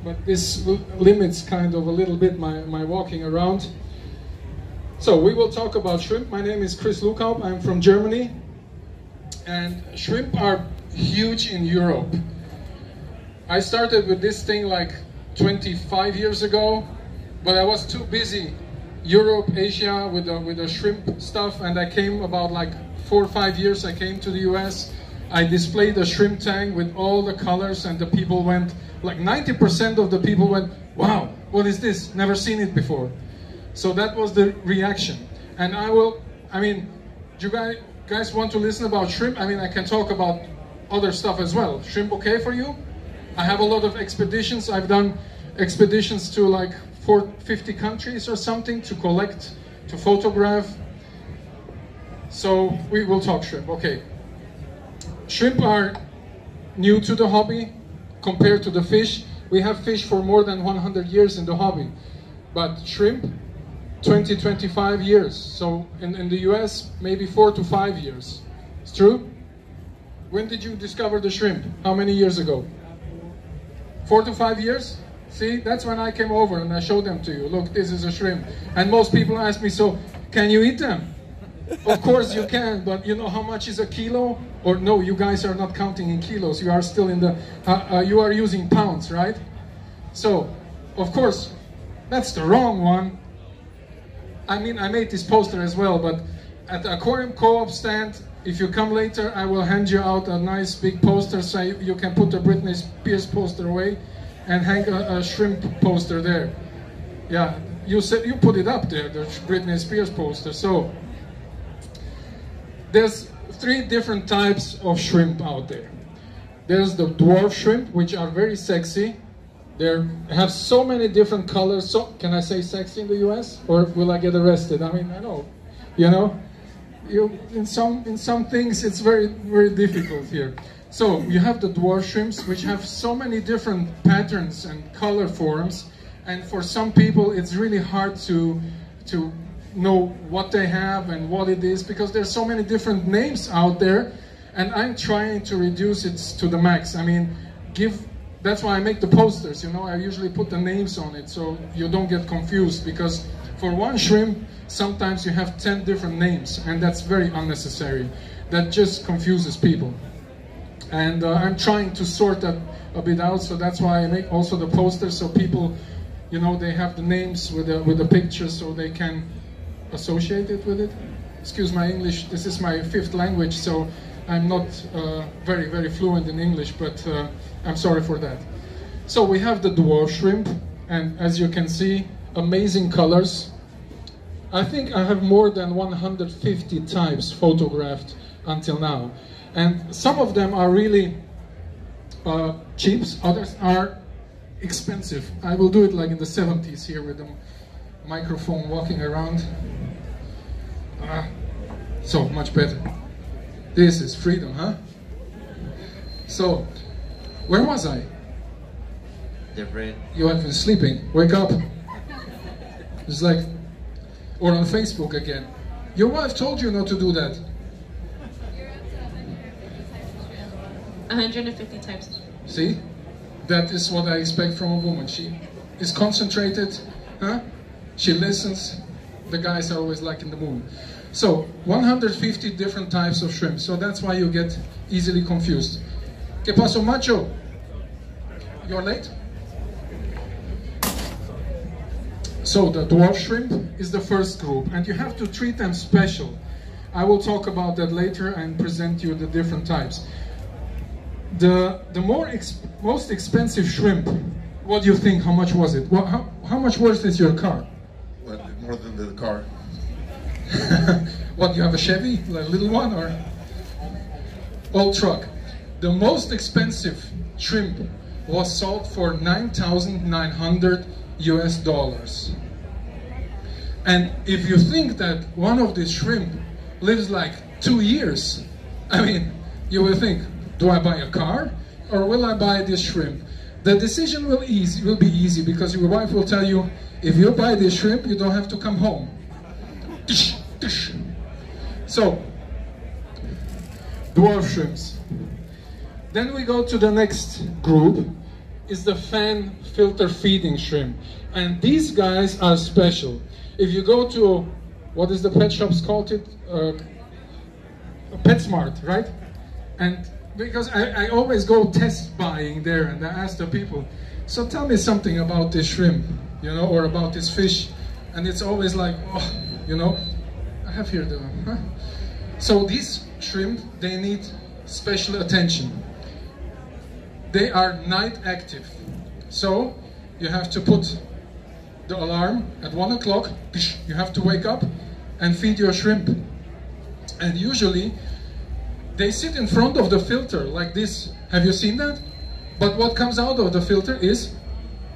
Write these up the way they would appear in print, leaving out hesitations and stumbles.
but this limits kind of a little bit my walking around. So we will talk about shrimp. My name is Lukhaup. I'm from Germany, and shrimp are huge in Europe. I started with this thing like 25 years ago, but I was too busy Europe, Asia with the shrimp stuff, and I came about like 4 or 5 years. I came to the US. I displayed a shrimp tank with all the colors, and the people went, like 90% of the people went, wow, what is this? Never seen it before. So that was the reaction. And I mean, do you guys want to listen about shrimp? I mean, I can talk about other stuff as well. Shrimp okay for you? I have a lot of expeditions. I've done expeditions to like 50 countries or something to collect, to photograph. So we will talk shrimp, okay. Shrimp are new to the hobby compared to the fish. We have fish for more than 100 years in the hobby, but shrimp, 20-25 years. So in the US, maybe 4 to 5 years. It's true? When did you discover the shrimp? How many years ago? 4 to 5 years? See, that's when I came over and I showed them to you. Look, this is a shrimp. And most people ask me, so can you eat them? Of course you can, but you know how much is a kilo? Or no, you guys are not counting in kilos. You are still in the, you are using pounds, right? So, of course, that's the wrong one. I mean, I made this poster as well, but at the aquarium co-op stand, if you come later, I will hand you out a nice big poster so you can put the Britney Spears poster away and hang a shrimp poster there. Yeah, you said you put it up there, the Britney Spears poster. So there's 3 different types of shrimp out there. There's the dwarf shrimp, which are very sexy. They have so many different colors. So, can I say sexy in the US? Or will I get arrested? I mean, I know, you know, in some things it's very, very difficult here. So you have the dwarf shrimps, which have so many different patterns and color forms, and for some people it's really hard to know what they have and what it is, because there's so many different names out there, and I'm trying to reduce it to the max. I mean, that's why I make the posters, you know, I usually put the names on it so you don't get confused, because for one shrimp sometimes you have 10 different names, and that's very unnecessary. That just confuses people. And I'm trying to sort that a bit out, so that's why I make also the posters, so people, you know, they have the names with the pictures so they can associate it with it. Excuse my English, this is my 5th language, so I'm not very, very fluent in English, but I'm sorry for that. So we have the dwarf shrimp, and as you can see, amazing colors. I think I have more than 150 types photographed until now. And some of them are really cheap, others are expensive. I will do it like in the 70s here with the microphone walking around. So much better. This is freedom, huh? So, where was I? Different. You have been sleeping. Wake up. It's like, or on Facebook again. Your wife told you not to do that. 150 types of shrimp. See? That is what I expect from a woman. She is concentrated, huh? She listens. The guys are always like in the mood. So, 150 different types of shrimp. So that's why you get easily confused. ¿Qué pasó, macho? You're late? So, the dwarf shrimp is the first group, and you have to treat them special. I will talk about that later and present you the different types. The most expensive shrimp, what do you think? How much was it? How much worth is your car? What, more than the car? What, you have a Chevy, a little one, or old truck? The most expensive shrimp was sold for $9,900 US. And if you think that one of these shrimp lives like 2 years, I mean, you will think, do I buy a car or will I buy this shrimp? The decision will be easy, because your wife will tell you, if you buy this shrimp, you don't have to come home. So, dwarf shrimps. Then we go to the next group, is the fan filter feeding shrimp. And these guys are special. If you go to, what is the pet shops called it? PetSmart, right? And because I always go test buying there and I ask the people, so tell me something about this shrimp, you know, or about this fish. And it's always like, oh, you know, I have here the, huh? So these shrimp, they need special attention. They are night active. So you have to put the alarm at 1 o'clock, you have to wake up and feed your shrimp. And usually they sit in front of the filter like this. Have you seen that? But what comes out of the filter is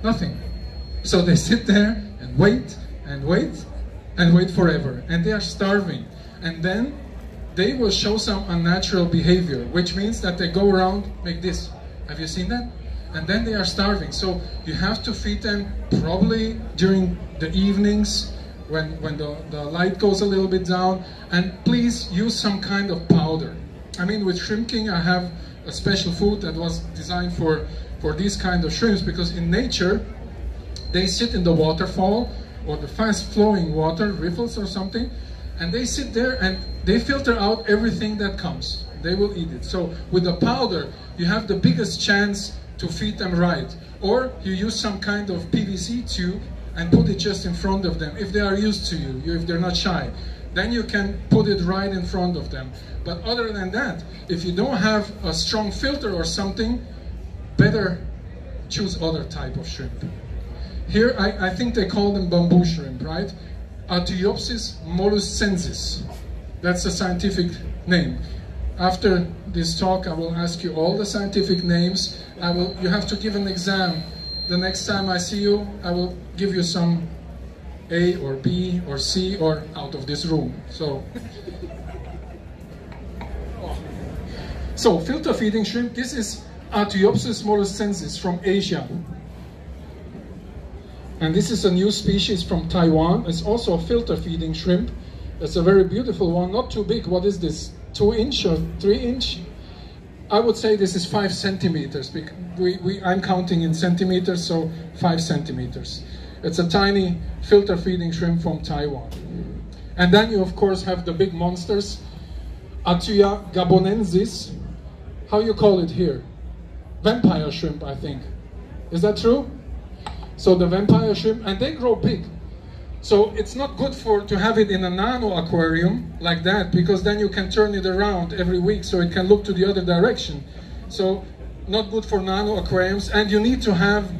nothing. So they sit there and wait and wait and wait forever. And they are starving. And then they will show some unnatural behavior, which means that they go around like this. Have you seen that? And then they are starving. So you have to feed them probably during the evenings when the light goes a little bit down. And please use some kind of powder. I mean, with Shrimp King, I have a special food that was designed for these kind of shrimps, because in nature, they sit in the waterfall or the fast-flowing water, riffles or something, and they sit there and they filter out everything that comes. They will eat it. So with the powder, you have the biggest chance to feed them right. Or you use some kind of PVC tube and put it just in front of them. If they are used to you, if they're not shy, then you can put it right in front of them. But other than that, if you don't have a strong filter or something, better choose other type of shrimp. Here, I think they call them bamboo shrimp, right? Artiopsis molluscensis. That's the scientific name. After this talk, I will ask you all the scientific names. You have to give an exam. The next time I see you, I will give you some A or B or C or out of this room. So filter feeding shrimp, this is Artiopsis molluscensis from Asia. And this is a new species from Taiwan. It's also a filter feeding shrimp. It's a very beautiful one, not too big. What is this, 2 inch or 3 inch? I would say this is 5 centimeters. I'm counting in centimeters, so 5 centimeters. It's a tiny filter feeding shrimp from Taiwan. And then you of course have the big monsters, Atua gabonensis. How you call it here? Vampire shrimp, I think. Is that true? So the vampire shrimp, and they grow big. So it's not good to have it in a nano aquarium like that, because then you can turn it around every week so it can look to the other direction. So not good for nano aquariums, and you need to have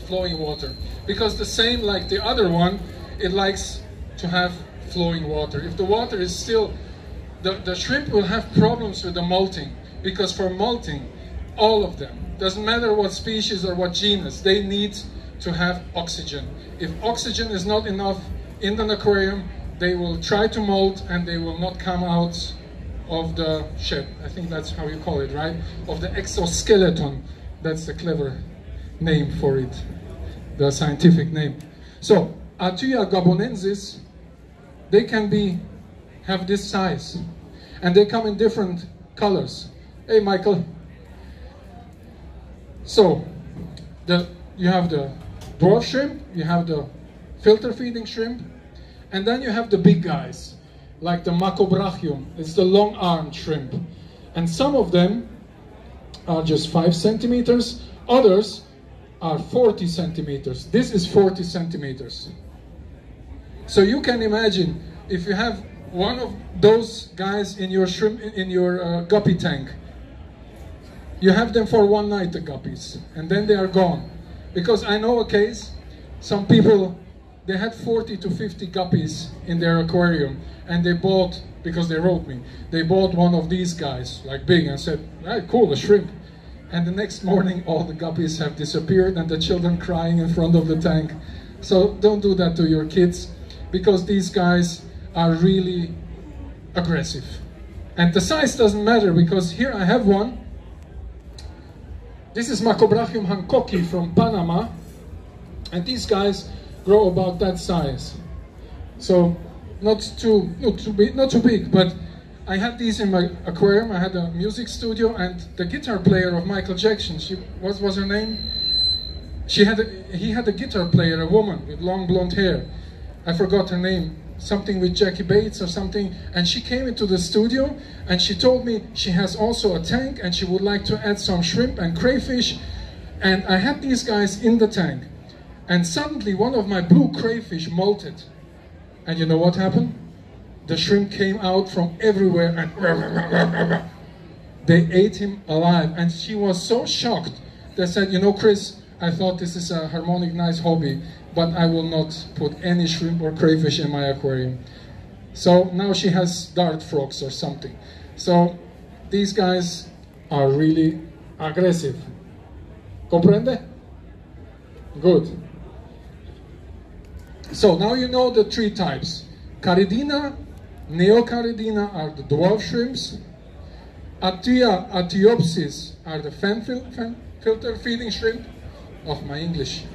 flowing water, because the same like the other one, it likes to have flowing water. If the water is still, the shrimp will have problems with the molting, because for molting, all of them, doesn't matter what species or what genus, they need to have oxygen. If oxygen is not enough in an aquarium, they will try to molt and they will not come out of the shed. I think that's how you call it, right? Of the exoskeleton. That's the clever name for it, the scientific name. So, Atua gabonensis, they can have this size. And they come in different colors. Hey, Michael. So, you have the dwarf shrimp, you have the filter feeding shrimp, and then you have the big guys, like the Macrobrachium. It's the long-armed shrimp. And some of them are just 5 centimeters, others are 40 centimeters. This is 40 centimeters. So you can imagine, if you have one of those guys in your shrimp, in your guppy tank, you have them for one night, the guppies, and then they are gone. Because I know a case, some people, they had 40 to 50 guppies in their aquarium, and they bought, because they wrote me, they bought one of these guys, like big, and said, "Ah, cool, a shrimp." And the next morning, all the guppies have disappeared, and the children crying in front of the tank. So don't do that to your kids, because these guys are really aggressive. And the size doesn't matter, because here I have one. This is Macrobrachium hancocki from Panama, and these guys grow about that size. So not too big, but I had these in my aquarium. I had a music studio, and the guitar player of Michael Jackson, what was her name? He had a guitar player, a woman with long blonde hair. I forgot her name, something with Jackie Bates or something. And she came into the studio and she told me she has also a tank and she would like to add some shrimp and crayfish. And I had these guys in the tank. And suddenly one of my blue crayfish molted. And you know what happened? The shrimp came out from everywhere and they ate him alive. And she was so shocked. They said, you know, Chris, I thought this is a harmonic, nice hobby, but I will not put any shrimp or crayfish in my aquarium. So now she has dart frogs or something. So these guys are really aggressive. Comprende? Good. So now you know the three types. Caridina, Neocaridina are the dwarf shrimps. Atia, Atiopsis are the filter feeding shrimp. Of my English.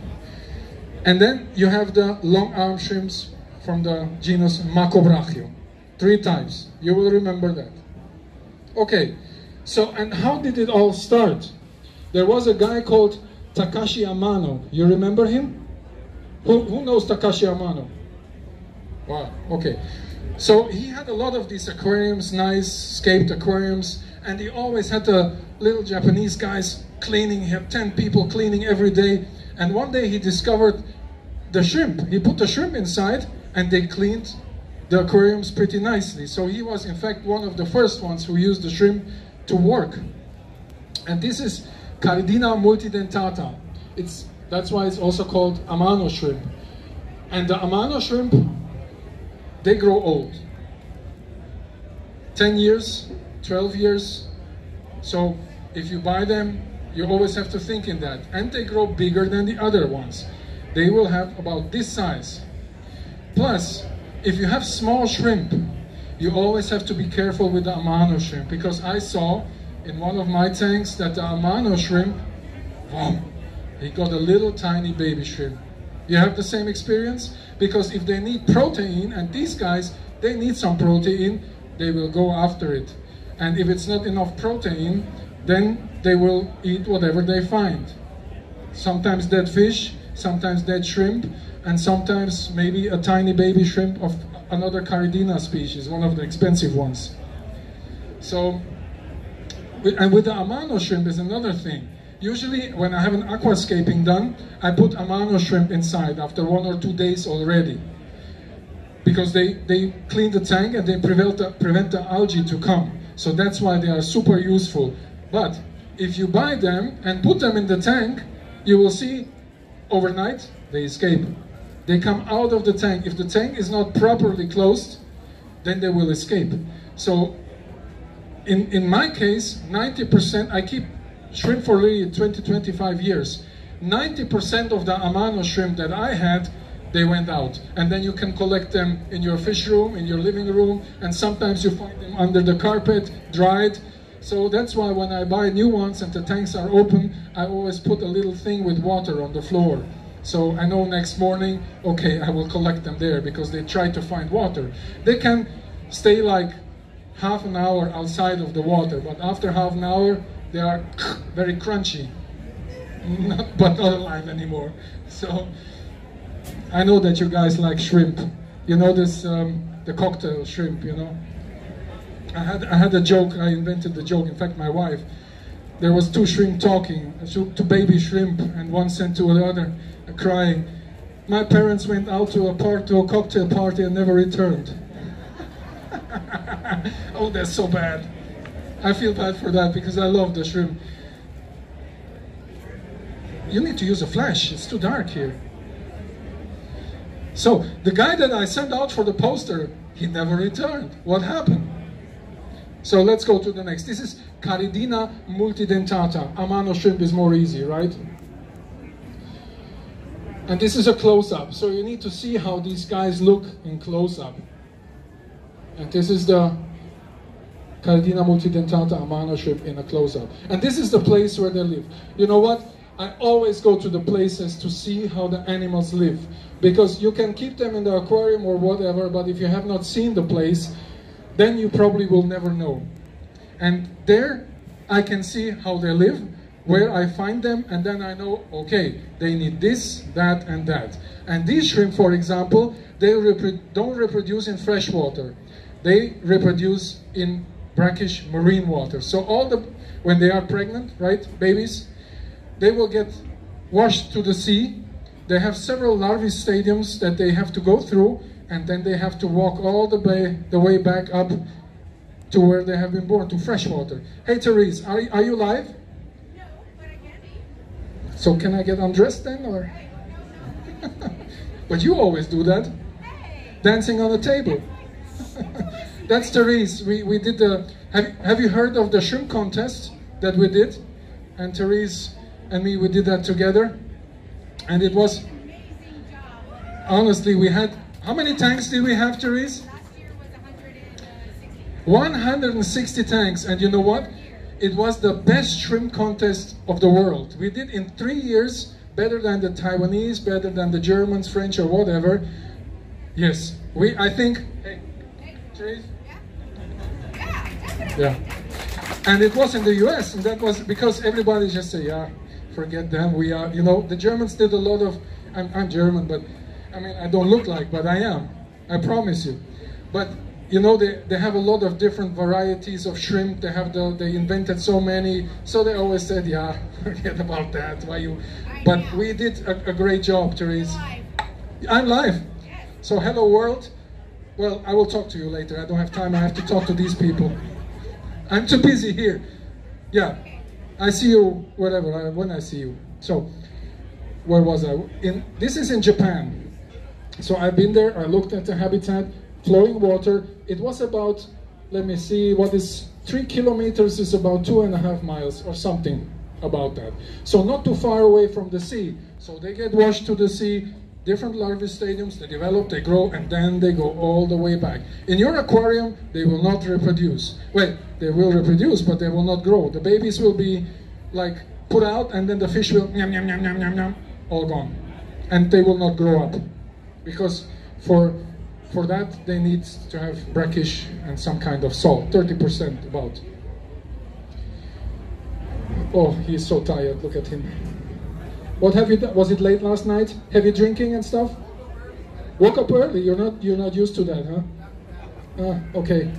And then you have the long arm shrimps from the genus Macobrachio. Three types. You will remember that. Okay, so and how did it all start? There was a guy called Takashi Amano. You remember him? Who knows Takashi Amano? Wow, okay. So he had a lot of these aquariums, nice scaped aquariums, and he always had the little Japanese guys cleaning. He had 10 people cleaning every day. And one day he discovered the shrimp. He put the shrimp inside and they cleaned the aquariums pretty nicely. So he was in fact one of the first ones who used the shrimp to work. And this is Caridina multidentata. That's why it's also called Amano shrimp. And the Amano shrimp, they grow old. 10 years, 12 years. So if you buy them, you always have to think in that. And they grow bigger than the other ones. They will have about this size. Plus, if you have small shrimp, you always have to be careful with the Amano shrimp, because I saw in one of my tanks that the Amano shrimp, wow, he got a little tiny baby shrimp. You have the same experience? Because if they need protein, and these guys, they need some protein, they will go after it. And if it's not enough protein, then they will eat whatever they find. Sometimes dead fish, sometimes dead shrimp, and sometimes maybe a tiny baby shrimp of another Caridina species, one of the expensive ones. So, and with the Amano shrimp is another thing. Usually when I have an aquascaping done, I put Amano shrimp inside after 1 or 2 days already. Because they clean the tank and they prevent the algae to come. So that's why they are super useful. But if you buy them and put them in the tank, you will see overnight they escape. They come out of the tank. If the tank is not properly closed, then they will escape. So in my case, 90%, I keep shrimp for really 20-25 years. 90% of the Amano shrimp that I had, they went out. And then you can collect them in your fish room, in your living room, and sometimes you find them under the carpet, dried. So that's why when I buy new ones and the tanks are open, I always put a little thing with water on the floor. So I know next morning, okay, I will collect them there, because they try to find water. They can stay like half an hour outside of the water, but after half an hour, they are very crunchy, but not alive anymore. So I know that you guys like shrimp. You know this, the cocktail shrimp, you know. I had a joke, I invented the joke, in fact my wife. There was 2 shrimp talking, 2 baby shrimp, and one said to the other, crying, "My parents went out to a cocktail party and never returned." Oh, that's so bad. I feel bad for that because I love the shrimp. You need to use a flash, it's too dark here. So, the guy that I sent out for the poster, he never returned. What happened? So let's go to the next. This is Caridina multidentata. Amano shrimp is more easy, right? And this is a close-up. So you need to see how these guys look in close-up. And this is the Caridina multidentata Amano shrimp in a close-up. And this is the place where they live. You know what? I always go to the places to see how the animals live. Because you can keep them in the aquarium or whatever, but if you have not seen the place, then you probably will never know. And there I can see how they live, where I find them, and then I know, okay, they need this, that, and that. And these shrimp, for example, they don't reproduce in fresh water. They reproduce in brackish marine water. So when they are pregnant, right, babies, they will get washed to the sea. They have several larvae stadiums that they have to go through, and then they have to walk all the way back up to where they have been born, to fresh water. Hey, Therese, are you live? No, but I can be. So can I get undressed then, or? But you always do that. Hey. Dancing on the table. That's Therese. We did the. Have you heard of the shrimp contest that we did? And Therese and me, we did that together, and it was. Amazing job. Honestly, we had. How many tanks did we have, Therese? Last year was 160. 160 tanks, and you know what? It was the best shrimp contest of the world. We did in 3 years better than the Taiwanese, better than the Germans, French, or whatever. Yes, I think. Hey, Therese? Yeah, definitely. Yeah. And it was in the US, and that was because everybody just say, yeah, forget them. We are, the Germans did a lot of. I'm German, but I mean, I don't look like, but I am. I promise you. But they have a lot of different varieties of shrimp. They invented so many, so they always said, yeah, forget about that. Why you? But we did a great job, Therese. I'm live. Yes. So hello world. Well, I will talk to you later. I don't have time. I have to talk to these people. I'm too busy here. Yeah, I see you wherever when I see you. So, where was I? This is in Japan. So I've been there. I looked at the habitat, flowing water. It was about, let me see, what is 3 kilometers is about 2.5 miles or something about that. So not too far away from the sea. So they get washed to the sea. Different larvae stadiums, they develop, they grow, and then they go all the way back. In your aquarium, they will not reproduce. Well, they will reproduce, but they will not grow. The babies will be like put out, and then the fish will yum, yum, yum, yum, yum, yum, all gone. And they will not grow up. Because for that, they need to have brackish and some kind of salt, 30% about. Oh, he's so tired, look at him. What have you done? Was it late last night? Heavy drinking and stuff? Woke up early. You're not used to that, huh? Okay.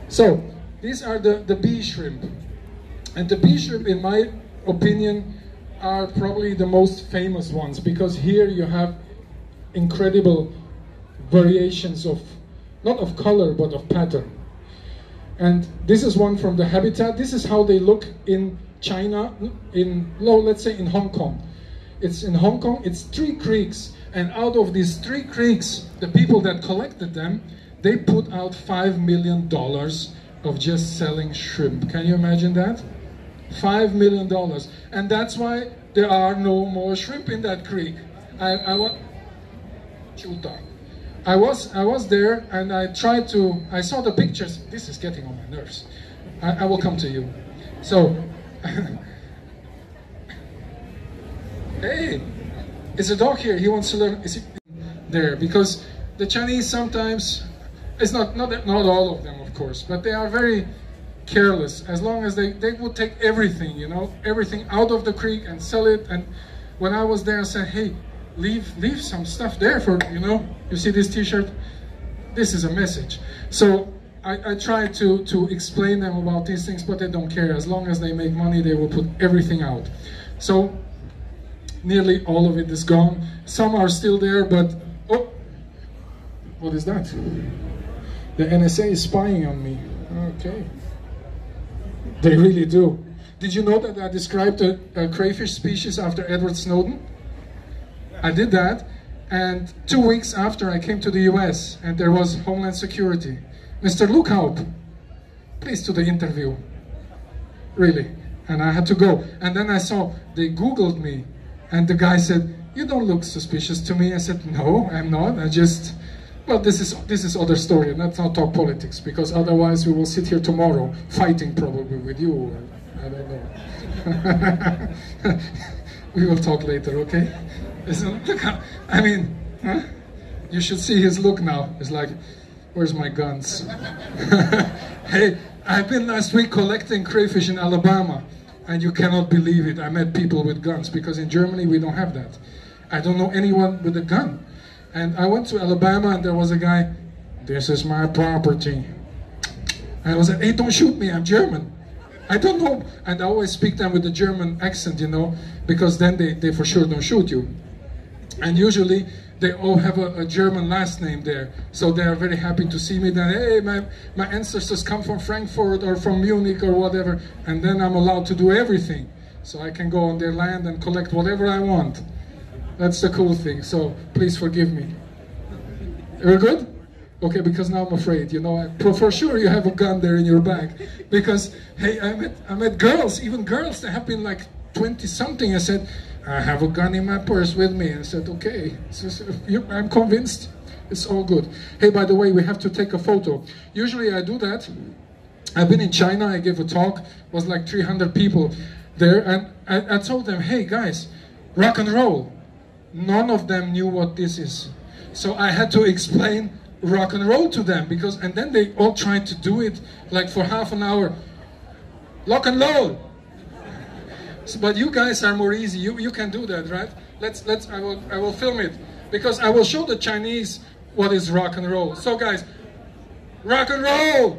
So these are the bee shrimp, and the bee shrimp, in my opinion, are probably the most famous ones because here you have incredible variations of not of color but of pattern. And this is one from the habitat. This is how they look in China, let's say in Hong Kong. It's in Hong Kong, it's 3 creeks, and out of these 3 creeks, the people that collected them, they put out $5 million of just selling shrimp. Can you imagine that? $5 million. And that's why there are no more shrimp in that creek. I was there and I saw the pictures. This is getting on my nerves. I will come to you. So, hey, is a dog here? He wants to learn. Is he there? Because the Chinese sometimes, it's not all of them, of course, but they are very careless. As long as they would take everything, everything out of the creek and sell it. And when I was there, I said, hey, leave some stuff there for, you see this T-shirt? This is a message. So I try to explain them about these things, but they don't care. As long as they make money, they will put everything out. So nearly all of it is gone. Some are still there, but oh, what is that? The NSA is spying on me. Okay, they really do. Did you know that I described a crayfish species after Edward Snowden? I did that, and 2 weeks after I came to the US, and there was Homeland Security. Mr. Lukhaup, please to the interview. Really. And I had to go. And then I saw, they Googled me, and the guy said, you don't look suspicious to me. I said, no, I'm not. I just, well, this is other story. Let's not talk politics, because otherwise we will sit here tomorrow fighting probably with you. I don't know. We will talk later, okay? Look how, I mean, huh? You should see his look now. It's like, Where's my guns? Hey, I've been last week collecting crayfish in Alabama, and you cannot believe it. I met people with guns, because in Germany we don't have that. I don't know anyone with a gun. And I went to Alabama, and there was a guy, "This is my property." And I was like, "Hey, don't shoot me, I'm German." I don't know. And I always speak them with a German accent, you know, because then they for sure don't shoot you. And usually they all have a German last name there. So they are very happy to see me. Then, hey, my ancestors come from Frankfurt or from Munich or whatever. And then I'm allowed to do everything. So I can go on their land and collect whatever I want. That's the cool thing. So please forgive me. We're good? Okay, because now I'm afraid, you know, for sure you have a gun there in your bag. Because, hey, I met girls, even girls that have been like 20-something. I said, "I have a gun in my purse with me." I said, "Okay, I'm convinced, it's all good." Hey, by the way, we have to take a photo. Usually I do that. I've been in China, I gave a talk, it was like 300 people there, and I told them, "Hey guys, rock and roll." None of them knew what this is. So I had to explain rock and roll to them, and then they all tried to do it like for half an hour. Rock and roll. But you guys are more easy. You can do that, right? I will film it, because I will show the Chinese what is rock and roll. So guys, rock and roll.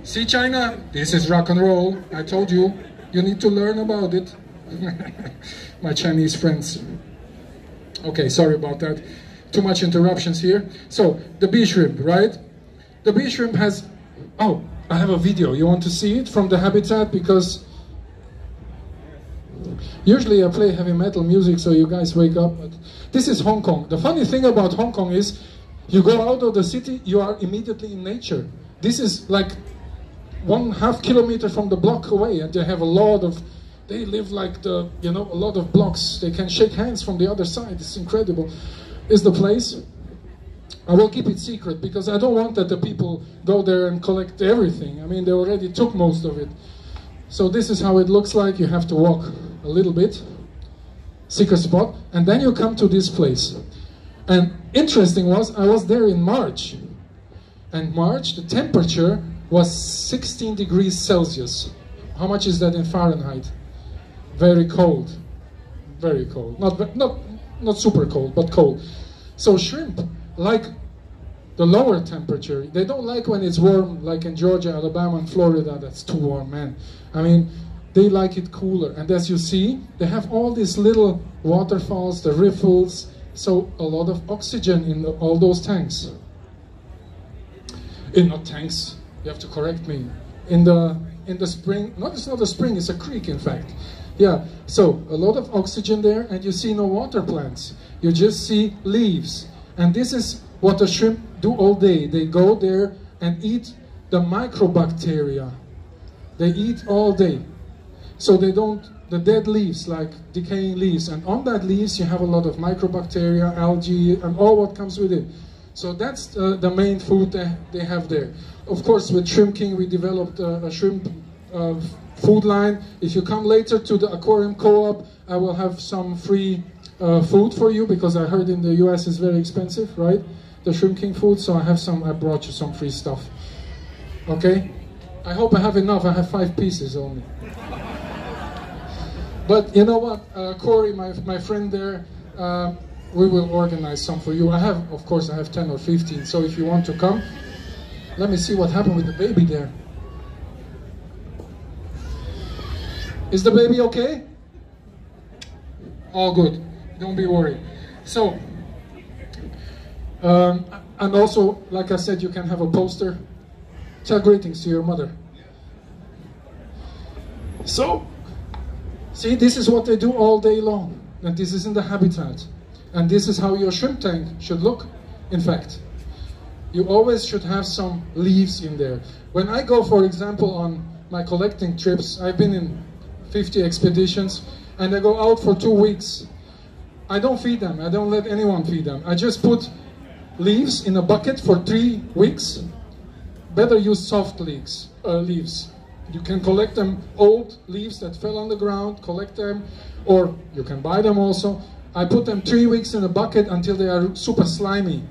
See, China, this is rock and roll. I told you, you need to learn about it. My Chinese friends. Okay, sorry about that. Too much interruptions here. So the Pea Shrimp, right? The Pea Shrimp has. Oh, I have a video. You want to see it from the habitat? Because usually I play heavy metal music so you guys wake up. But this is Hong Kong. The funny thing about Hong Kong is you go out of the city, you are immediately in nature. This is like 1.5 kilometers from the block away, and they have a lot of. They live like a lot of blocks. They can shake hands from the other side. It's incredible. Is the place. I will keep it secret, because I don't want that the people go there and collect everything. I mean, they already took most of it. So this is how it looks like. You have to walk a little bit, secret spot, and then you come to this place. And interesting was, I was there in March. And March, the temperature was 16 degrees Celsius. How much is that in Fahrenheit? Very cold. Very cold. Not super cold, but cold. So shrimp like the lower temperature. They don't like when it's warm, like in Georgia, Alabama, and Florida. That's too warm, man. I mean, they like it cooler. And as you see, they have all these little waterfalls, the riffles, so a lot of oxygen in all those tanks. Not tanks, you have to correct me. In the spring, no, it's not a spring, it's a creek, in fact. Yeah, so a lot of oxygen there, and you see no water plants. You just see leaves. And this is what the shrimp do all day. They go there and eat the microbacteria. They eat all day. So they don't, the dead leaves, like decaying leaves. And on that leaves you have a lot of microbacteria, algae, and all what comes with it. So that's the main food that they have there. Of course, with Shrimp King, we developed a shrimp food line. If you come later to the aquarium co-op, I will have some free food for you, because I heard in the US it's very expensive, right? The Shrimp King food. So I brought you some free stuff. Okay? I hope I have enough. I have 5 pieces only. But you know what, Corey, my friend there, we will organize some for you. Of course, I have 10 or 15. So if you want to come, let me see what happened with the baby there. Is the baby okay? All good. Don't be worried. So, and also, like I said, you can have a poster. Tell greetings to your mother. So, see, this is what they do all day long. And this is in the habitat. And this is how your shrimp tank should look, in fact. You always should have some leaves in there. When I go, for example, on my collecting trips, I've been in 50 expeditions, and I go out for 2 weeks. I don't feed them. I don't let anyone feed them. I just put leaves in a bucket for 3 weeks. Better use soft leaves. You can collect them, old leaves that fell on the ground, collect them, or you can buy them also. I put them 3 weeks in a bucket until they are super slimy.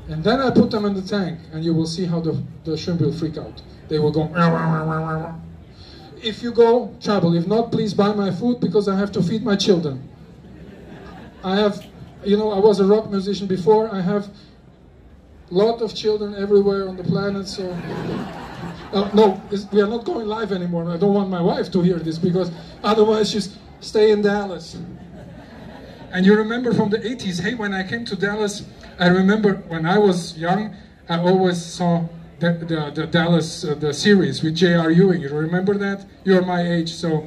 And then I put them in the tank, and you will see how the shrimp will freak out. They will go. If you go, travel. If not, please buy my food because I have to feed my children. I have, you know, I was a rock musician before. I have a lot of children everywhere on the planet, so... no, we are not going live anymore. I don't want my wife to hear this because otherwise she's stay in Dallas. And you remember from the 80s, hey, when I came to Dallas, I remember when I was young, I always saw the Dallas, the series with J.R. Ewing. You remember that? You're my age, so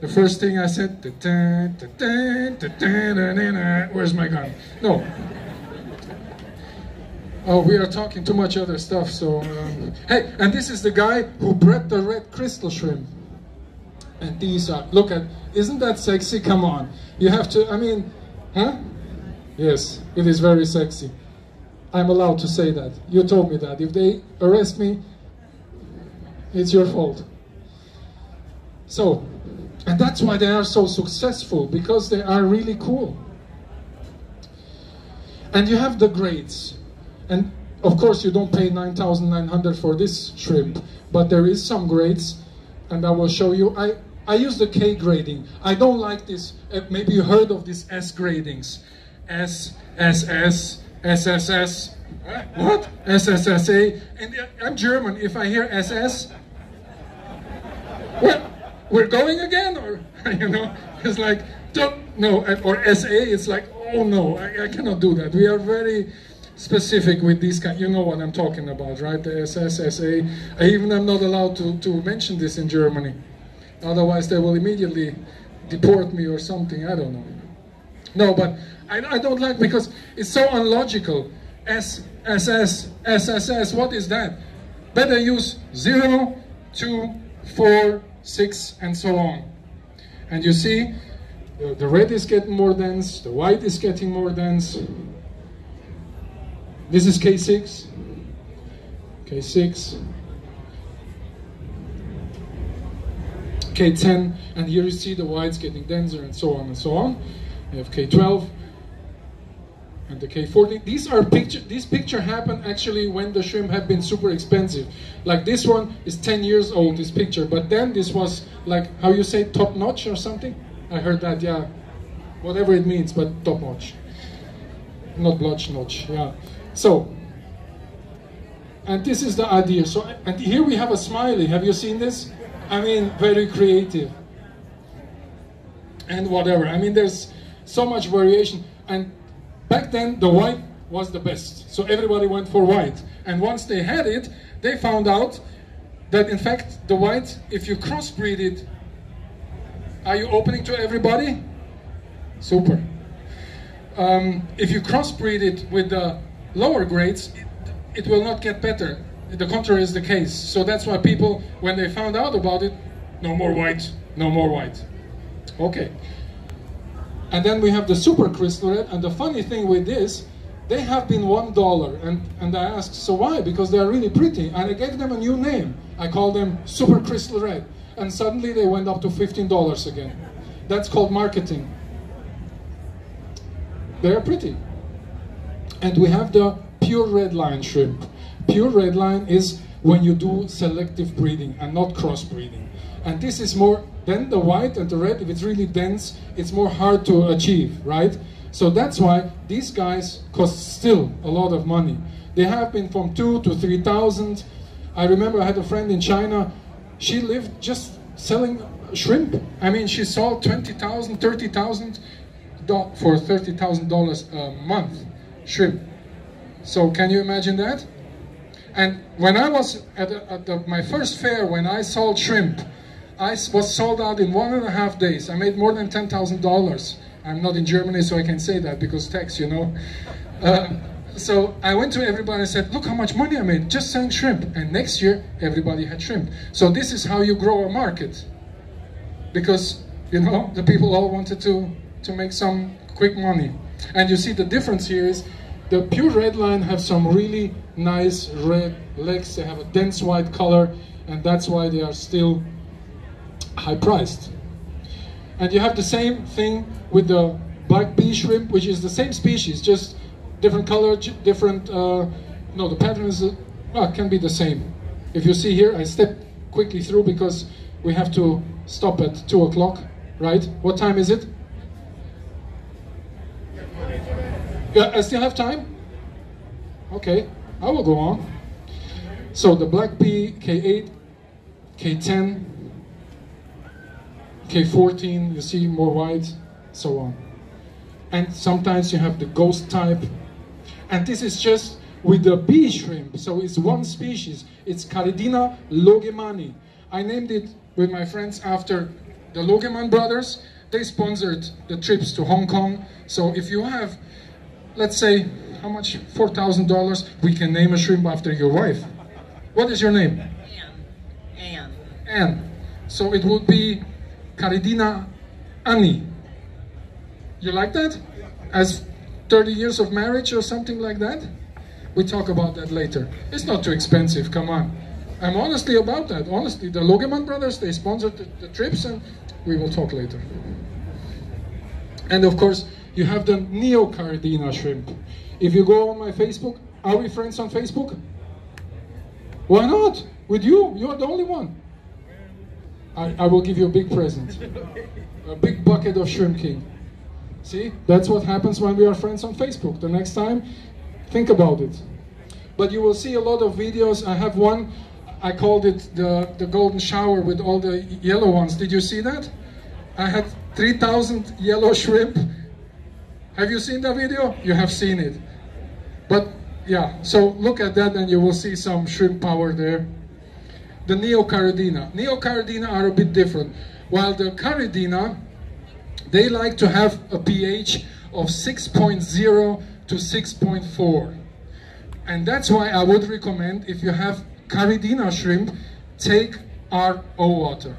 the first thing I said, where's my gun? No. Oh, we are talking too much other stuff, so... hey, and this is the guy who bred the red crystal shrimp. And these are, look at, isn't that sexy? Come on. You have to, I mean, huh? Yes, it is very sexy. I'm allowed to say that. You told me that. If they arrest me, it's your fault. So, and that's why they are so successful, because they are really cool. And you have the grades. And of course you don't pay 9,900 for this shrimp, but there is some grades, and I will show you. I use the K grading. I don't like this, maybe you heard of these S gradings. S, SS, SSS, what? SSSA, and I'm German, if I hear SS, well, we're going again, or, you know, it's like, don't, no, or SA, it's like, oh no, I cannot do that. We are very specific with these kind, you know what I'm talking about, right? The SS, SA. I even am not allowed to mention this in Germany. Otherwise they will immediately deport me or something, I don't know. No, but I don't like, because it's so unlogical. S, SS, SSS, what is that? Better use 0, 2, 4, 6, and so on. And you see, the red is getting more dense, the white is getting more dense. This is K6, K6, K10, and here you see the whites getting denser and so on and so on. You have K12 and the K14. These pictures happen actually when the shrimp have been super expensive. Like this one is 10 years old, this picture, but then this was like, how you say, top notch or something? I heard that, yeah, whatever it means, but top notch. Not blotch notch, yeah. So, and this is the idea. So, and here we have a smiley. Have you seen this? I mean, very creative. And whatever. I mean, there's so much variation. And back then, the white was the best. So everybody went for white. And once they had it, they found out that, in fact, the white, if you crossbreed it, are you opening to everybody? Super. If you crossbreed it with the lower grades, it will not get better. The contrary is the case. So that's why people, when they found out about it, no more white, no more white. Okay. And then we have the super crystal red, and the funny thing with this, they have been $1, and I asked, so why? Because they are really pretty, and I gave them a new name. I called them super crystal red, and suddenly they went up to $15 again. That's called marketing. They are pretty. And we have the pure red line shrimp. Pure red line is when you do selective breeding and not crossbreeding. And this is more, then the white and the red, if it's really dense, it's more hard to achieve, right? So that's why these guys cost still a lot of money. They have been from 2,000 to 3,000. I remember I had a friend in China, she lived just selling shrimp. I mean, she sold $20,000, $30,000 for $30,000 a month shrimp. So can you imagine that? And when I was at my first fair, when I sold shrimp, I was sold out in 1.5 days. I made more than $10,000. I'm not in Germany, so I can say that because tax, you know. So I went to everybody and said, look how much money I made just selling shrimp. And next year, everybody had shrimp. So this is how you grow a market. Because, you know, the people all wanted to make some quick money. And you see the difference here is the pure red line have some really nice red legs. They have a dense white color, and that's why they are still high priced. And you have the same thing with the black pea shrimp, which is the same species, just different color, different, no, the pattern is, can be the same. If you see here, I step quickly through because we have to stop at 2 o'clock, right? What time is it? Yeah, I still have time? Okay, I will go on. So the black pea, K8, K10, K14, you see more white, so on. And sometimes you have the ghost type. And this is just with the pea shrimp, so it's one species. It's Caridina logemani. I named it with my friends after the Logeman brothers. They sponsored the trips to Hong Kong. So if you have, let's say, how much? $4,000, we can name a shrimp after your wife. What is your name? Anne. Anne. So it would be Caridina Annie. You like that? As 30 years of marriage or something like that? We talk about that later. It's not too expensive, come on. I'm honestly about that. Honestly, the Logeman brothers, they sponsored the trips, and we will talk later. And of course, you have the Neo-Caridina shrimp. If you go on my Facebook, are we friends on Facebook? Why not? With you? You're the only one. I will give you a big present. A big bucket of Shrimp King. See? That's what happens when we are friends on Facebook. The next time, think about it. But you will see a lot of videos. I have one, I called it the golden shower with all the yellow ones. Did you see that? I had 3,000 yellow shrimp. Have you seen that video? You have seen it. But yeah, so look at that and you will see some shrimp power there. The Neo-Caridina. Neo-Caridina are a bit different. While the Caridina, they like to have a pH of 6.0 to 6.4. And that's why I would recommend, if you have Caridina shrimp, take RO water.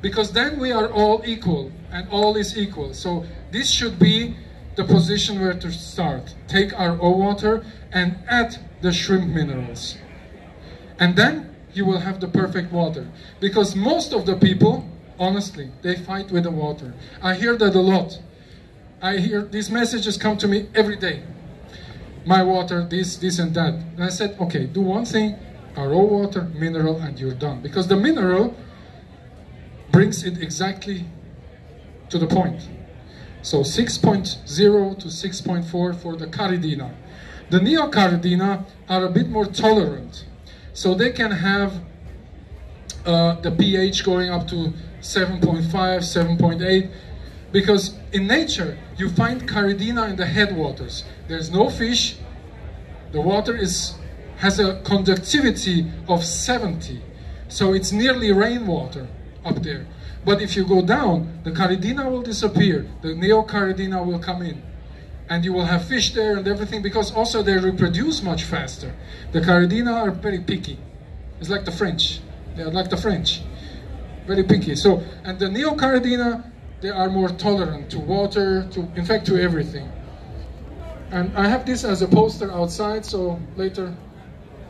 Because then we are all equal, and all is equal. So this should be the position where to start. Take RO water and add the shrimp minerals. And then you will have the perfect water. Because most of the people, honestly, they fight with the water. I hear that a lot. I hear these messages come to me every day. My water, this and that. And I said, okay, do one thing, RO water, mineral, and you're done. Because the mineral brings it exactly to the point. So 6.0 to 6.4 for the Caridina. The Neo-Caridina are a bit more tolerant. So they can have the pH going up to 7.5, 7.8. Because in nature, you find Caridina in the headwaters. There's no fish. The water has a conductivity of 70. So it's nearly rainwater up there. But if you go down, the Caridina will disappear. The Neo-Caridina will come in. And you will have fish there and everything, because also they reproduce much faster. The Caridina are very picky. It's like the French. They are like the French. Very picky. So, and the Neo-Caridina, they are more tolerant to water, in fact to everything. And I have this as a poster outside, so later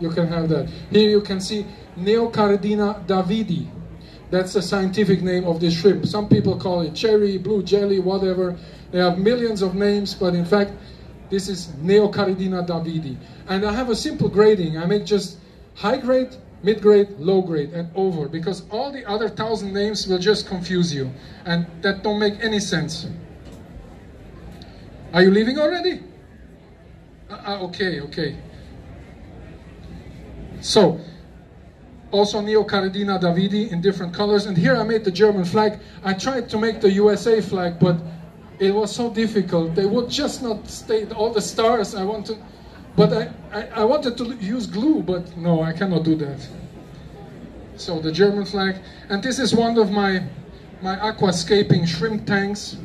you can have that. Here you can see Neo-Caridina davidi. That's the scientific name of this shrimp. Some people call it cherry, blue jelly, whatever. They have millions of names, but in fact, this is Neo-Caridina davidi. And I have a simple grading. I make just high grade, mid grade, low grade, and over, because all the other 1,000 names will just confuse you, and that don't make any sense. Are you leaving already? Okay. So, also Neo-Caridina davidi in different colors. And here I made the German flag. I tried to make the USA flag, but it was so difficult. They would just not stay, all the stars I wanted. But I wanted to use glue, but no, I cannot do that. So the German flag. And this is one of my aquascaping shrimp tanks.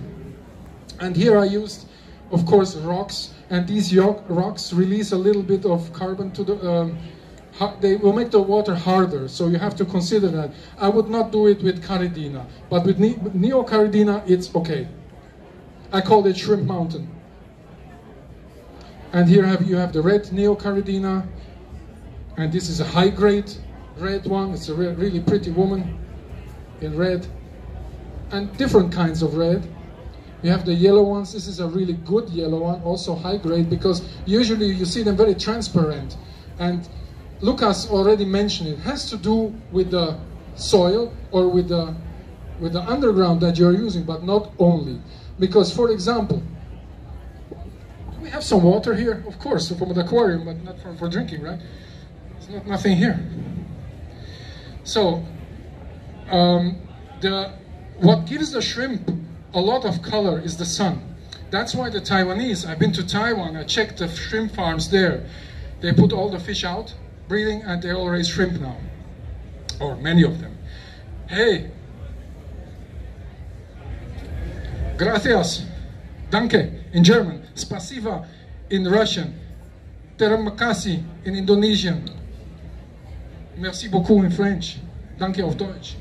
And here I used, of course, rocks. And these rocks release a little bit of carbon to the... they will make the water harder, so you have to consider that. I would not do it with Caridina, but with Neo-Caridina, it's okay. I call it Shrimp Mountain. And here you have the red Neo-Caridina, and this is a high-grade red one. It's a really pretty woman in red, and different kinds of red. You have the yellow ones. This is a really good yellow one, also high grade, because usually you see them very transparent. And Lucas already mentioned it has to do with the soil or with the underground that you're using, but not only. Because, for example, do we have some water here? Of course, from the aquarium, but not for drinking, right? There's nothing here. So, what gives the shrimp a lot of color is the sun. That's why the Taiwanese, I've been to Taiwan, I checked the shrimp farms there. They put all the fish out, breeding, and they all raise shrimp now. Or many of them. Hey! Gracias. Danke in German. Spasiba in Russian. Terima kasih in Indonesian. Merci beaucoup in French. Danke auf Deutsch.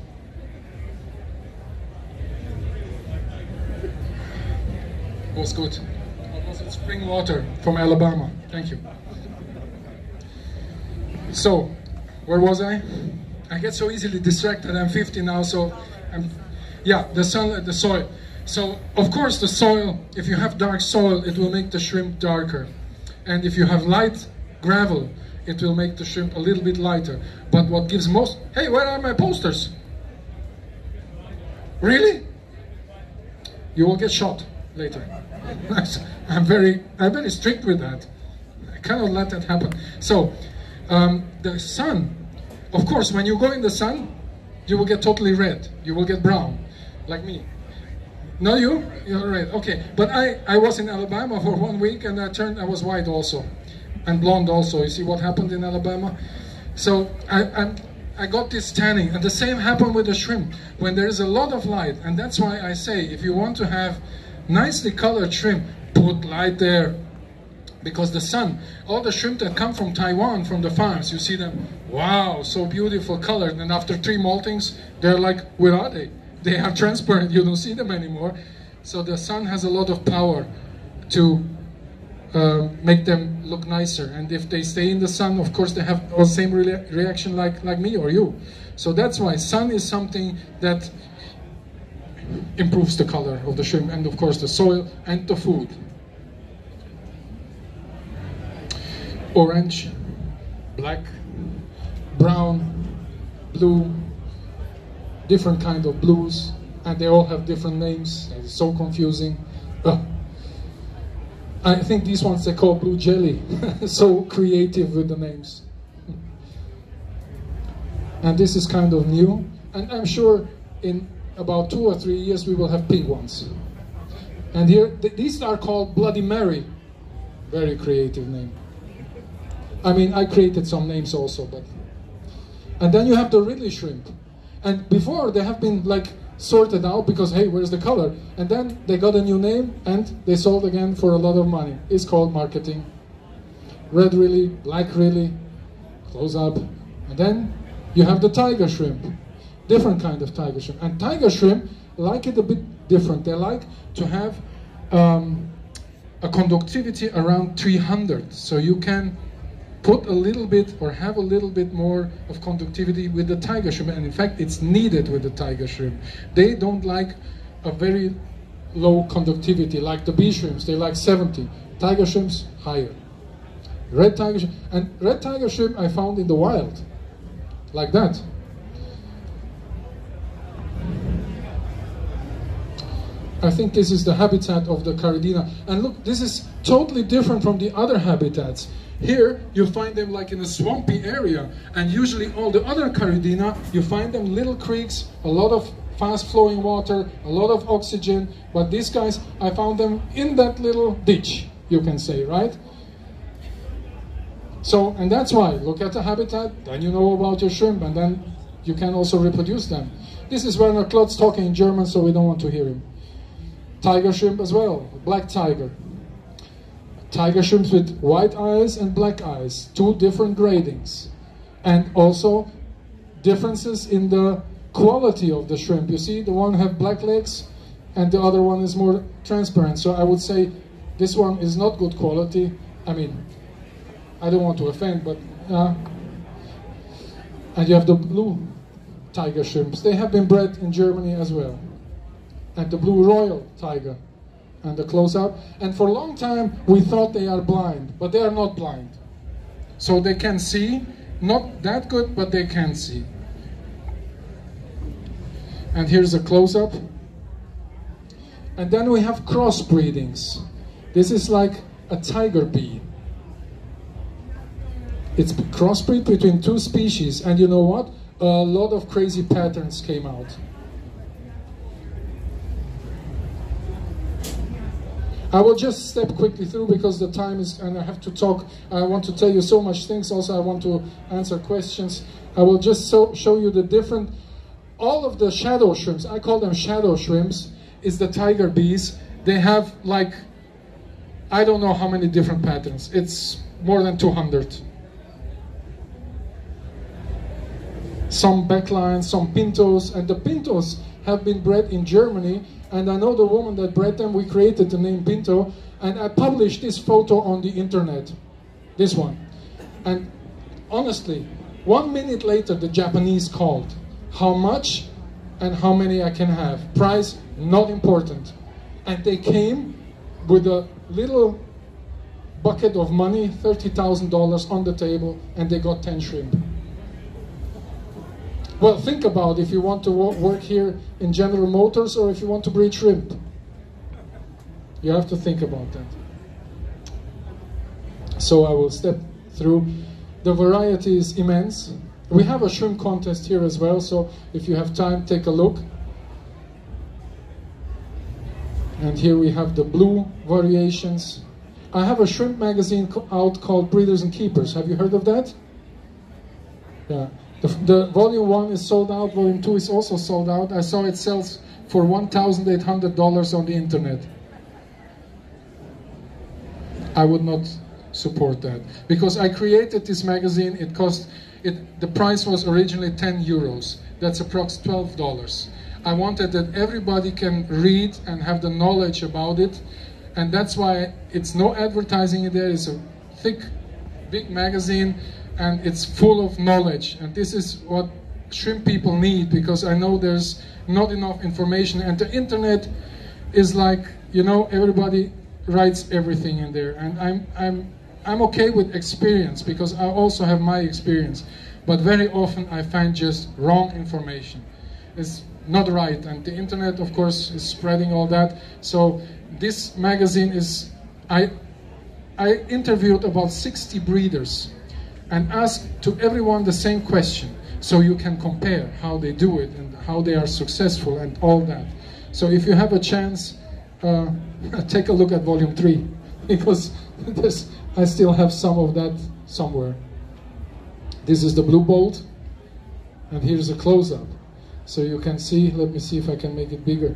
Was good. Was it spring water from Alabama? Thank you. So, where was I? I get so easily distracted. I'm 50 now, so the sun, the soil. So, of course, the soil, if you have dark soil, it will make the shrimp darker. And if you have light gravel, it will make the shrimp a little bit lighter. But what gives most... Hey, where are my posters? Really? You will get shot later. I'm very strict with that. I cannot let that happen. So, the sun, of course, when you go in the sun, you will get totally red. You will get brown, like me. No, you're red. Okay, but I was in Alabama for 1 week, and I was white also, and blonde also. You see what happened in Alabama? So I got this tanning, and the same happened with the shrimp. When there is a lot of light, and that's why I say, if you want to have nicely colored shrimp, put light there. Because the sun, all the shrimp that come from Taiwan, from the farms, you see them, wow, so beautiful colored, and after 3 moltings, they're like, where are they? They are transparent, you don't see them anymore. So the sun has a lot of power to make them look nicer. And if they stay in the sun, of course, they have the same reaction like me or you. So that's why sun is something that improves the color of the shrimp, and of course the soil and the food. Orange, black, brown, blue, different kind of blues, and they all have different names. It's so confusing. I think these ones they call blue jelly. So creative with the names. And this is kind of new, and I'm sure in about 2 or 3 years we will have pink ones. And here, these are called Bloody Mary. Very creative name. I mean, I created some names also, but... And then you have the Ridley shrimp. And before, they have been like sorted out because, hey, where's the color? And then they got a new name and they sold again for a lot of money. It's called marketing. Red Ridley, black Ridley, close up. And then you have the tiger shrimp. Different kind of tiger shrimp. And tiger shrimp like it a bit different. They like to have a conductivity around 300. So you can put a little bit or have a little bit more of conductivity with the tiger shrimp, and in fact it's needed with the tiger shrimp. They don't like a very low conductivity like the bee shrimps. They like 70. Tiger shrimps higher. Red tiger shrimp, and red tiger shrimp I found in the wild like that. I think this is the habitat of the Caridina, and look, this is totally different from the other habitats. Here, you find them like in a swampy area, and usually all the other Caridina, you find them little creeks, a lot of fast-flowing water, a lot of oxygen, but these guys, I found them in that little ditch, you can say, right? So, and that's why, look at the habitat, then you know about your shrimp, and then you can also reproduce them. This is Werner Klotz talking in German, so we don't want to hear him. Tiger shrimp as well, black tiger. Tiger shrimps with white eyes and black eyes, 2 different gradings. And also differences in the quality of the shrimp. You see, the one have black legs and the other one is more transparent. So I would say this one is not good quality. I mean, I don't want to offend, but... and you have the blue tiger shrimps. They have been bred in Germany as well. And the blue royal tiger. and the close-up. And for a long time, we thought they are blind, but they are not blind. So they can see, not that good, but they can see. And here's a close-up. And then we have crossbreedings. This is like a tiger bee. It's crossbreed between two species, and you know what? A lot of crazy patterns came out. I will just step quickly through because the time is, and I have to talk. I want to tell you so much things. Also, I want to answer questions. I will just show you the different, all of the shadow shrimps, I call them shadow shrimps, is the tiger bees. They have like, I don't know how many different patterns. It's more than 200. Some backlines, some pintos, and the pintos have been bred in Germany. And I know the woman that bred them. We created the name Pinto, and I published this photo on the internet, this one. And honestly, 1 minute later, the Japanese called. How much and how many I can have. Price, not important. And they came with a little bucket of money, $30,000 on the table, and they got 10 shrimp. Well, think about if you want to work here in General Motors or if you want to breed shrimp. You have to think about that. So I will step through. The variety is immense. We have a shrimp contest here as well, so if you have time, take a look. And here we have the blue variations. I have a shrimp magazine out called Breeders and Keepers. Have you heard of that? Yeah. The volume 1 is sold out, volume 2 is also sold out. I saw it sells for $1,800 on the internet. I would not support that. Because I created this magazine, the price was originally 10 euros. That's approximately $12. I wanted that everybody can read and have the knowledge about it. And that's why it's no advertising in there. It's a thick, big magazine. And it's full of knowledge, and this is what shrimp people need, because I know there's not enough information, and the internet is like, you know, everybody writes everything in there, and I'm okay with experience, because I also have my experience, but very often I find just wrong information. It's not right, and the internet, of course, is spreading all that. So this magazine is, I interviewed about 60 breeders and ask to everyone the same question, so you can compare how they do it and how they are successful and all that. So if you have a chance, take a look at volume 3, because I still have some of that somewhere. This is the blue bolt, and here's a close-up. So you can see, let me see if I can make it bigger.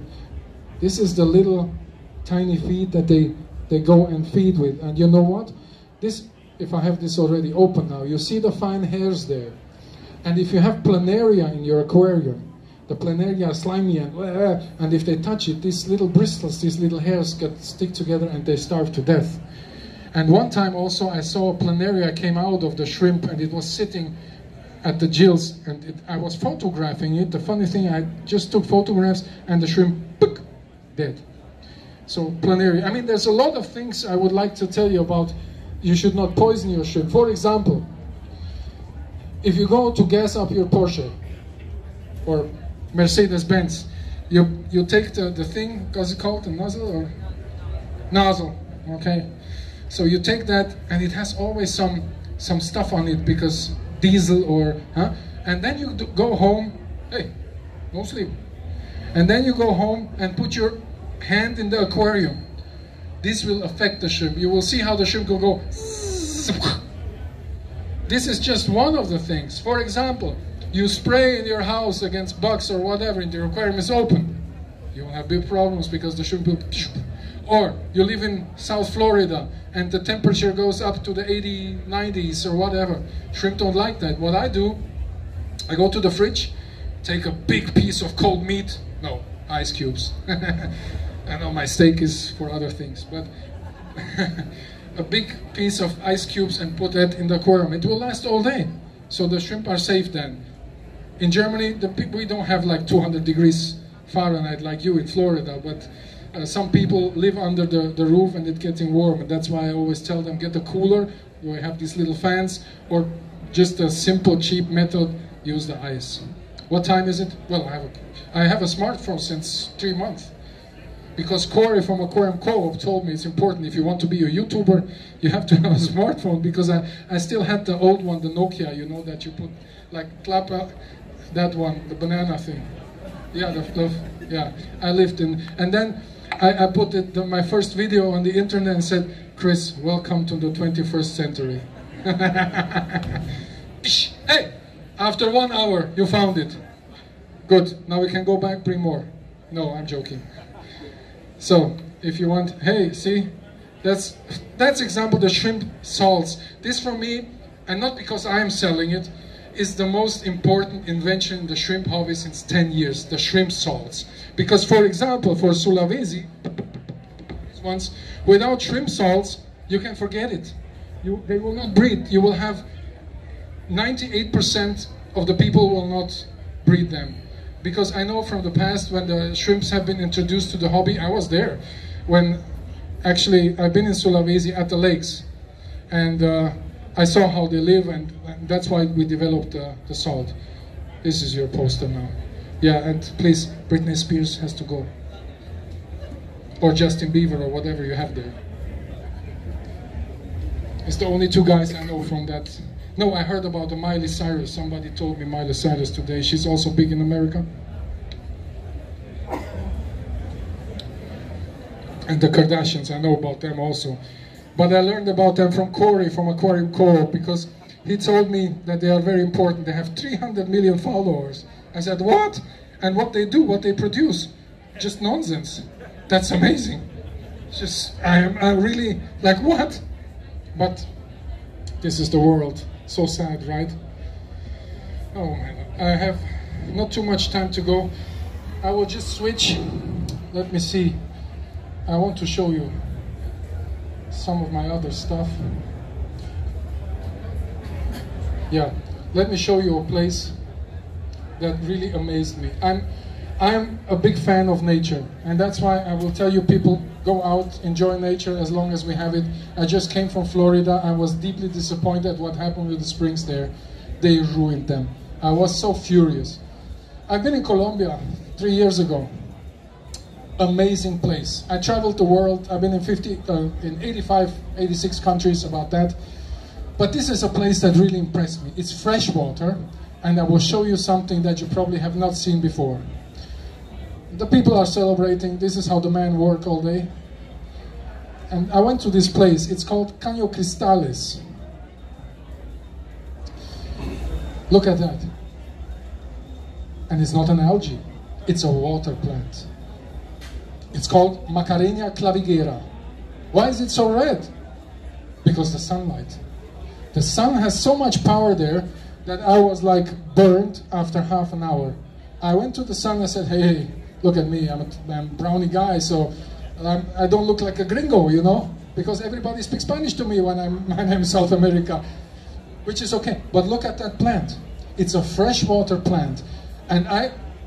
This is the little tiny feed that they go and feed with, and you know what? This, if I have this already open now, you see the fine hairs there. And if you have planaria in your aquarium, the planaria are slimy and if they touch it, these little bristles, these little hairs stick together and they starve to death. And one time also I saw a planaria came out of the shrimp, and it was sitting at the gills, and I was photographing it. The funny thing, I just took photographs and the shrimp, book, dead. So planaria, I mean, there's a lot of things I would like to tell you about. You should not poison your shrimp. For example, if you go to gas up your Porsche or Mercedes-Benz, you take the thing, what's it called, the nozzle or nozzle, okay? So you take that, and it has always some stuff on it, because diesel or, and then you go home, hey, no sleep. And then you go home and put your hand in the aquarium. This will affect the shrimp. You will see how the shrimp will go. This is just one of the things. For example, you spray in your house against bugs or whatever, and the aquarium is open. You will have big problems because the shrimp will... Or you live in South Florida and the temperature goes up to the 80s, 90s or whatever. Shrimp don't like that. What I do, I go to the fridge, take a big piece of cold meat. No, ice cubes. I know my steak is for other things, but a big piece of ice cubes and put that in the aquarium. It will last all day. So the shrimp are safe then. In Germany, we don't have like 200 degrees Fahrenheit like you in Florida, but some people live under the roof and it's getting warm, and that's why I always tell them get a cooler. You have these little fans, or just a simple cheap method, use the ice. What time is it? Well, I have a smartphone since 3 months. Because Corey from Aquarium Co-op told me it's important, if you want to be a YouTuber, you have to have a smartphone, because I still had the old one, the Nokia, you know, that you put, like, clap, that one, the banana thing. Yeah, yeah, I lived in, and then I put my first video on the internet and said, Chris, welcome to the 21st century. Hey, after 1 hour, you found it. Good, now we can go back, bring more. No, I'm joking. So, if you want, hey, see, that's example, the shrimp salts. This for me, and not because I am selling it, is the most important invention in the shrimp hobby since 10 years, the shrimp salts. Because, for example, for Sulawesi, these ones, without shrimp salts, you can forget it. They will not breed. You will have 98% of the people will not breed them. Because I know from the past, when the shrimps have been introduced to the hobby, I was there. When, actually, I've been in Sulawesi at the lakes. And I saw how they live, and that's why we developed the salt. This is your poster now. Yeah, and please, Britney Spears has to go. Or Justin Bieber, or whatever you have there. It's the only 2 guys I know from that. No, I heard about the Miley Cyrus. Somebody told me Miley Cyrus today. She's also big in America. And the Kardashians, I know about them also. But I learned about them from Corey from Aquarium Co-op, because he told me that they are very important. They have 300 million followers. I said, what? And what they do, what they produce, just nonsense. That's amazing. Just, I'm really like, what? But this is the world. So sad, right? Oh man, I have not too much time to go. I will just switch. Let me see. I want to show you some of my other stuff. Yeah, let me show you a place that really amazed me. I'm a big fan of nature, and that's why I will tell you, people, go out, enjoy nature as long as we have it. I just came from Florida. I was deeply disappointed what happened with the springs there. They ruined them. I was so furious. I've been in Colombia 3 years ago. Amazing place. I traveled the world. I've been in 85, 86 countries, about that. But this is a place that really impressed me. It's fresh water, and I will show you something that you probably have not seen before. The people are celebrating. This is how the men work all day. And I went to this place. It's called Caño Cristales. Look at that. And it's not an algae. It's a water plant. It's called Macarena clavigera. Why is it so red? Because the sunlight. The sun has so much power there that I was like burned after half an hour. I went to the sun and I said, hey, look at me, I'm a brownie guy, so I don't look like a gringo, you know? Because everybody speaks Spanish to me when I'm in South America, which is okay. But look at that plant. It's a freshwater plant. And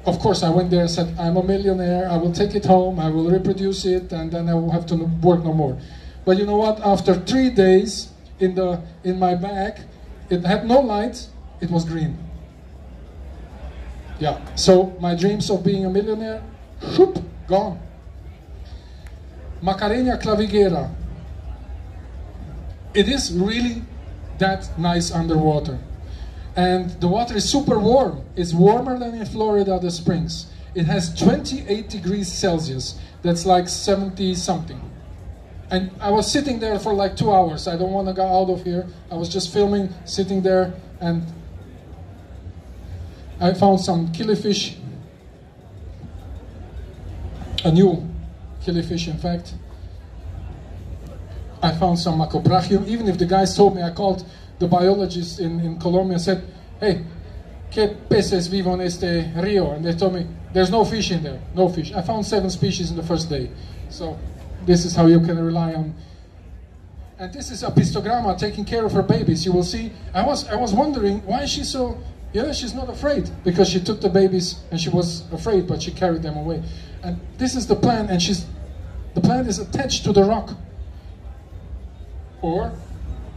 of course, I went there and said, I'm a millionaire, I will take it home, I will reproduce it, and then I will have to work no more. But you know what? After 3 days in my bag, it had no light, it was green. Yeah, so my dreams of being a millionaire, whoop, gone. Macarena clavigera. It is really that nice underwater. And the water is super warm. It's warmer than in Florida, the springs. It has 28 degrees Celsius. That's like 70 something. And I was sitting there for like 2 hours. I don't want to go out of here. I was just filming, sitting there, and I found some killifish. A new killifish, in fact. I found some macrobrachium. Even if the guys told me, I called the biologist in Colombia and said, hey, ¿qué peces vivo en este río? And they told me, there's no fish in there, no fish. I found 7 species in the first day. So this is how you can rely on. And this is a pistogramma taking care of her babies. You will see, I was wondering, why is she so, yeah, she's not afraid. Because she took the babies and she was afraid, but she carried them away. And this is the plant, and she's the plant is attached to the rock. Or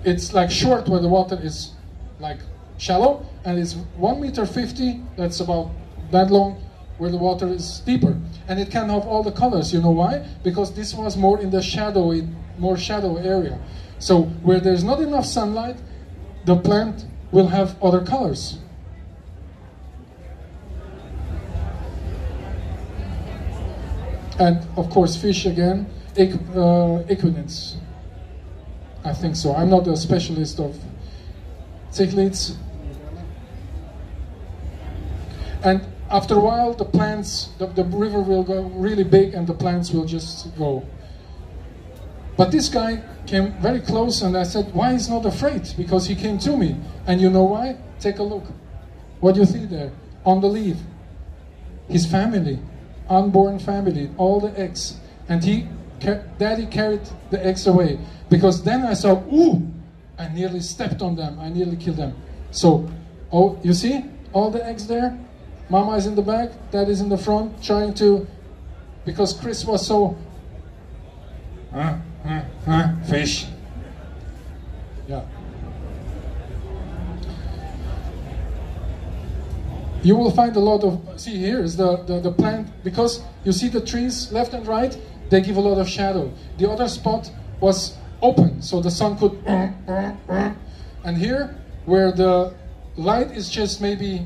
it's like short where the water is like shallow, and it's 1.50 meters, that's about that long, where the water is deeper. And it can have all the colors. You know why? Because this was more in the shadowy, more shadow area. So where there's not enough sunlight, the plant will have other colors. And of course fish again, equidens. I think so. I'm not a specialist of cichlids. And after a while, the plants, the river will go really big and the plants will just go. But this guy came very close and I said, why he's not afraid? Because he came to me. And you know why? Take a look. What do you see there? On the leaf. His family, unborn family, all the eggs. And Daddy carried the eggs away. Because then I saw, ooh, I nearly stepped on them. I nearly killed them. So, oh, you see all the eggs there? Mama is in the back, Dad is in the front, trying to, because Chris was so, fish. Yeah. You will find a lot of, see here is the plant, because you see the trees left and right, they give a lot of shadow. The other spot was open, so the sun could, and here, where the light is just maybe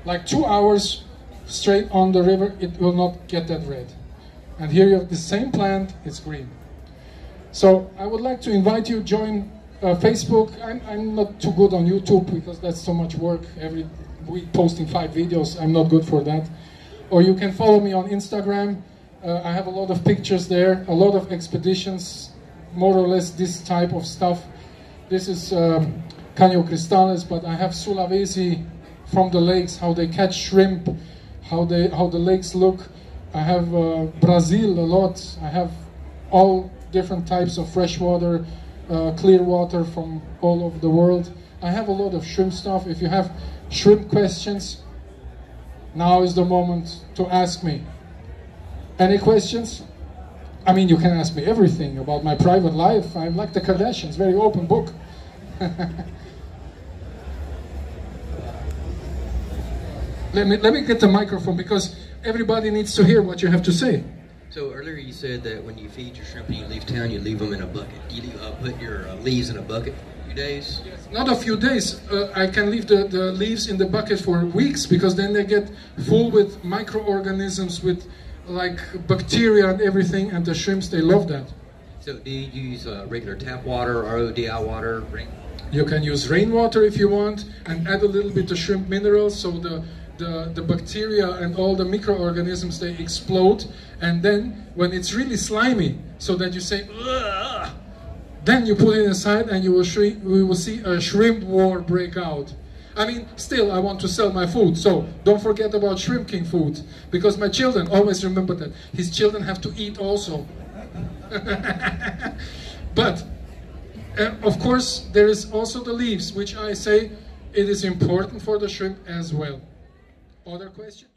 like 2 hours straight on the river, it will not get that red. And here you have the same plant, it's green. So I would like to invite you to join Facebook. I'm not too good on YouTube because that's so much work. Every week posting 5 videos, I'm not good for that. Or you can follow me on Instagram. I have a lot of pictures there, a lot of expeditions, more or less this type of stuff. This is Caño Cristales, but I have Sulawesi from the lakes, how they catch shrimp, how the lakes look. I have Brazil a lot. I have all different types of freshwater, clear water from all over the world. I have a lot of shrimp stuff. If you have shrimp questions, now is the moment to ask me. Any questions? I mean, you can ask me everything about my private life. I'm like the Kardashians, very open book. Let me get the microphone because everybody needs to hear what you have to say. So earlier you said that when you feed your shrimp and you leave town, you leave them in a bucket. You put your leaves in a bucket for a few days? Yes, not a few days. I can leave the leaves in the bucket for weeks because then they get full with microorganisms, with like bacteria and everything, and the shrimps, they love that. So do you use regular tap water, RODI water, rain? You can use rainwater if you want and add a little bit of shrimp minerals so the bacteria and all the microorganisms, they explode, and then when it's really slimy, so that you say, ugh, then you put it aside and we will see a shrimp war break out. I mean, still I want to sell my food, so don't forget about Shrimp King food, because my children, always remember that, his children have to eat also. But of course there is also the leaves, which I say it is important for the shrimp as well. Other question?